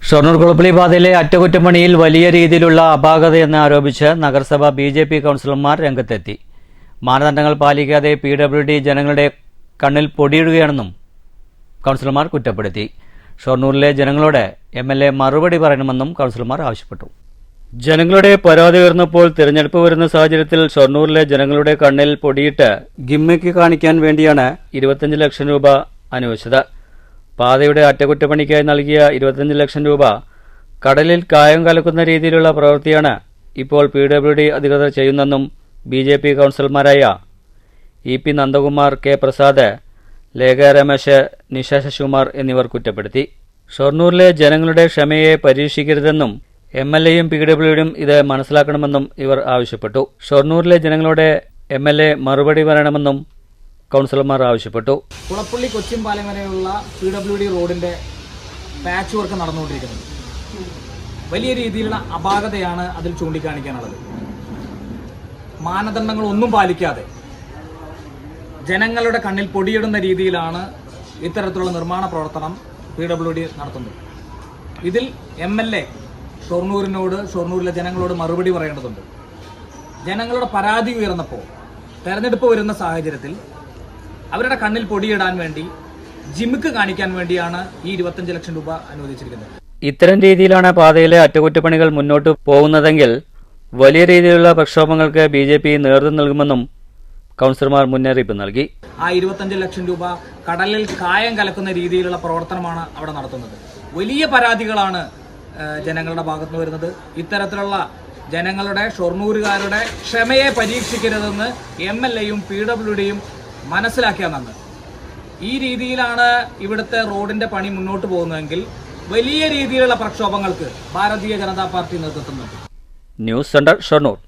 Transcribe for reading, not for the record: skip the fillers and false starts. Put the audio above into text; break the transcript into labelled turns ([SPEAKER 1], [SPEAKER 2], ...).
[SPEAKER 1] ഷൊർണൂർ കുളപ്പള്ളി പാതയിലെ അറ്റകുറ്റപ്പണിയിൽ വലിയ രീതിയിലുള്ള അപാകതയെന്ന് ആരോപിച്ച് നഗരസഭ ബിജെപി കൗൺസിലർമാർ രംഗത്തെത്തി. മാനദണ്ഡങ്ങൾ പാലിക്കാതെ PWD ജനങ്ങളുടെ കണ്ണിൽ പൊടിയിടുകയാണെന്നും കൗൺസിലർമാർ കുറ്റപ്പെടുത്തി. ഷൊർണൂരിലെ ജനങ്ങളോട് MLA മറുപടി പറയണമെന്നും കൗൺസിലർമാർ ആവശ്യപ്പെട്ടു. ജനങ്ങളുടെ പരാതി ഉയർന്നപ്പോൾ തിരഞ്ഞെടുപ്പ് വരുന്ന സാഹചര്യത്തിൽ ഷൊർണൂരിലെ ജനങ്ങളുടെ കണ്ണിൽ പൊടിയിട്ട് ഗിമ്മിക്ക് കാണിക്കാൻ വേണ്ടിയാണ് 25 ലക്ഷം രൂപ അനുവദിച്ചത്. പാതയുടെ അറ്റകുറ്റപ്പണിക്കായി നൽകിയ 25 ലക്ഷം രൂപ കടലിൽ കായം കലക്കുന്ന രീതിയിലുള്ള പ്രവൃത്തിയാണ് ഇപ്പോൾ PWD അധികൃതർ ചെയ്യുന്നതെന്നും BJP കൗൺസിലർമാരായ EP നന്ദകുമാർ, K പ്രസാദ്, ലേഖ രമേശ്, നിഷ ശശികുമാർ എന്നിവർ കുറ്റപ്പെടുത്തി. ഷൊർണൂരിലെ ജനങ്ങളുടെ ക്ഷമയെ പരീക്ഷിക്കരുതെന്നും MLAയും PWDയും ഇത് മനസ്സിലാക്കണമെന്നും ഇവർ ആവശ്യപ്പെട്ടു. ഷൊർണൂരിലെ ജനങ്ങളോട് MLA മറുപടി പറയണമെന്നും കൗൺസിലർമാർ ആവശ്യപ്പെട്ടു.
[SPEAKER 2] കുളപ്പള്ളി കൊച്ചിൻപാലം വരെയുള്ള PWD റോഡിന്റെ പാച്ച് വർക്ക് നടന്നുകൊണ്ടിരിക്കുന്നത്. വലിയ രീതിയിലുള്ള അപാകതയാണ് അതിൽ ചൂണ്ടിക്കാണിക്കാനുള്ളത്. മാനദണ്ഡങ്ങളൊന്നും പാലിക്കാതെ ജനങ്ങളുടെ കണ്ണിൽ പൊടിയിടുന്ന രീതിയിലാണ് ഇത്തരത്തിലുള്ള നിർമ്മാണ പ്രവർത്തനം PWD നടത്തുന്നത്. ഇതിൽ MLA ഷൊർണൂരിലെ ജനങ്ങളോട് മറുപടി പറയേണ്ടതുണ്ട്. ജനങ്ങളുടെ പരാതി ഉയർന്നപ്പോൾ തെരഞ്ഞെടുപ്പ് വരുന്ന സാഹചര്യത്തിൽ അവരുടെ കണ്ണിൽ പൊടിയിടാൻ വേണ്ടി ജിമ്മിക്ക് കാണിക്കാൻ വേണ്ടിയാണ് ഈ 25 ലക്ഷം രൂപ അനുവദിച്ചിരിക്കുന്നത്.
[SPEAKER 1] ഇത്തരം രീതിയിലാണ് പാതയിലെ അറ്റകുറ്റപ്പണികൾ മുന്നോട്ട് പോകുന്നതെങ്കിൽ വലിയ രീതിയിലുള്ള പ്രക്ഷോഭങ്ങൾക്ക് BJP നേതൃത്വം നൽകുമെന്നും കൗൺസിലർമാർ മുന്നറിയിപ്പ് നൽകി.
[SPEAKER 2] ആ 25 ലക്ഷം രൂപ കടലിൽ കായം കലക്കുന്ന രീതിയിലുള്ള പ്രവർത്തനമാണ് അവിടെ നടത്തുന്നത്. വലിയ പരാതികളാണ് ജനങ്ങളുടെ ഭാഗത്ത് വരുന്നത്. ഇത്തരത്തിലുള്ള ജനങ്ങളുടെ ഷൊർണൂരുകാരുടെ ക്ഷമയെ പരീക്ഷിക്കരുതെന്ന് MLAയും PWDയും മനസ്സിലാക്കിയാൽ നന്ന്. ഈ രീതിയിലാണ് ഇവിടുത്തെ റോഡിന്റെ പണി മുന്നോട്ട് പോകുന്നതെങ്കിൽ വലിയ രീതിയിലുള്ള പ്രക്ഷോഭങ്ങൾക്ക് ഭാരതീയ ജനതാ പാർട്ടി നേതൃത്വം നൽകും.
[SPEAKER 1] News centre, Shoranur.